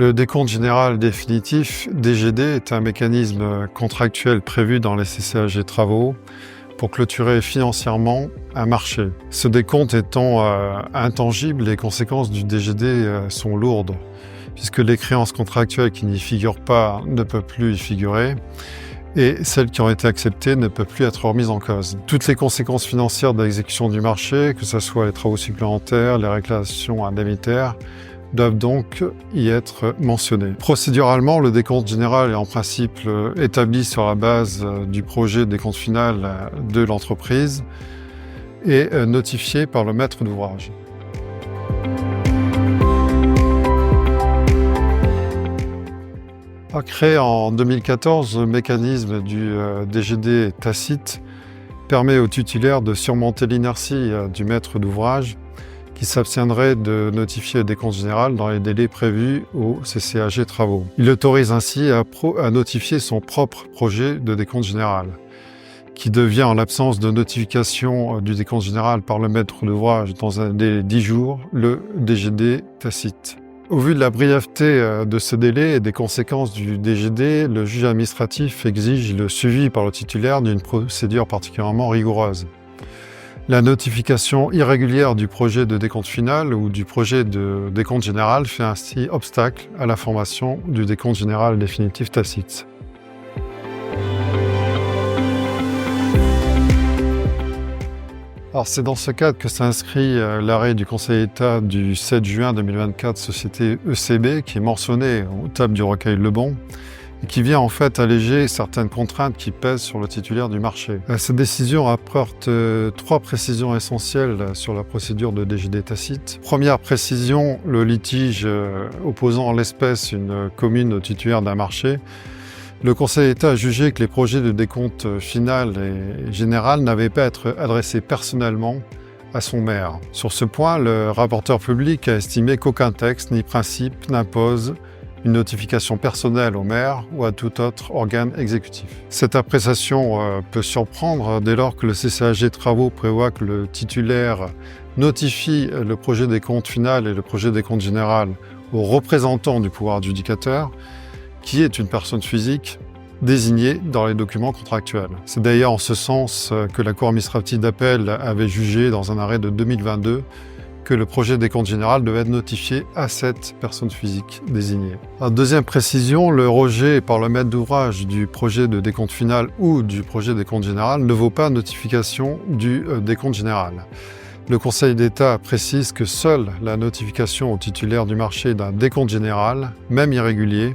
Le décompte général définitif, DGD, est un mécanisme contractuel prévu dans les CCAG travaux pour clôturer financièrement un marché. Ce décompte étant intangible, les conséquences du DGD sont lourdes, puisque les créances contractuelles qui n'y figurent pas ne peuvent plus y figurer, et celles qui ont été acceptées ne peuvent plus être remises en cause. Toutes les conséquences financières de l'exécution du marché, que ce soit les travaux supplémentaires, les réclamations indemnitaires, doivent donc y être mentionnées. Procéduralement, le décompte général est en principe établi sur la base du projet de décompte final de l'entreprise et notifié par le maître d'ouvrage. Créé en 2014, le mécanisme du DGD tacite permet au titulaire de surmonter l'inertie du maître d'ouvrage qui s'abstiendrait de notifier le décompte général dans les délais prévus au CCAG travaux. Il autorise ainsi à notifier son propre projet de décompte général, qui devient, en l'absence de notification du décompte général par le maître d'ouvrage dans un délai de 10 jours, le DGD tacite. Au vu de la brièveté de ce délai et des conséquences du DGD, le juge administratif exige le suivi par le titulaire d'une procédure particulièrement rigoureuse. La notification irrégulière du projet de décompte final ou du projet de décompte général fait ainsi obstacle à la formation du décompte général définitif tacite. C'est dans ce cadre que s'inscrit l'arrêt du Conseil d'État du 7 juin 2024, société ECB, qui est mentionné au tableau du recueil Lebon, et qui vient en fait alléger certaines contraintes qui pèsent sur le titulaire du marché. Cette décision apporte 3 précisions essentielles sur la procédure de DGD tacite. Première précision, le litige opposant en l'espèce une commune au titulaire d'un marché. Le Conseil d'État a jugé que les projets de décompte final et général n'avaient pas à être adressés personnellement à son maire. Sur ce point, le rapporteur public a estimé qu'aucun texte ni principe n'impose une notification personnelle au maire ou à tout autre organe exécutif. Cette appréciation peut surprendre dès lors que le CCAG travaux prévoit que le titulaire notifie le projet des comptes final et le projet des comptes général au représentant du pouvoir adjudicateur, qui est une personne physique désignée dans les documents contractuels. C'est d'ailleurs en ce sens que la Cour administrative d'appel avait jugé dans un arrêt de 2022 que le projet des comptes général devait être notifié à cette personne physique désignée. Deuxième précision, le rejet par le maître d'ouvrage du projet de décompte final ou du projet des comptes général ne vaut pas notification du décompte général. Le Conseil d'État précise que seule la notification au titulaire du marché d'un décompte général, même irrégulier,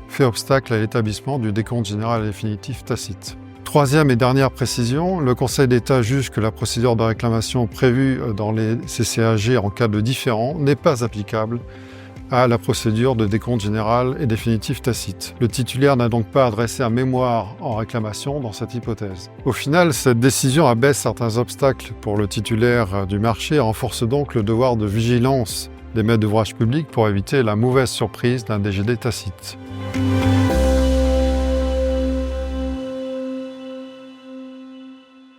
fait obstacle à l'établissement du décompte général définitif tacite. Troisième et dernière précision, le Conseil d'État juge que la procédure de réclamation prévue dans les CCAG en cas de différend n'est pas applicable à la procédure de décompte général et définitif tacite. Le titulaire n'a donc pas adressé un mémoire en réclamation dans cette hypothèse. Au final, cette décision abaisse certains obstacles pour le titulaire du marché et renforce donc le devoir de vigilance des maîtres d'ouvrage publics pour éviter la mauvaise surprise d'un DGD tacite.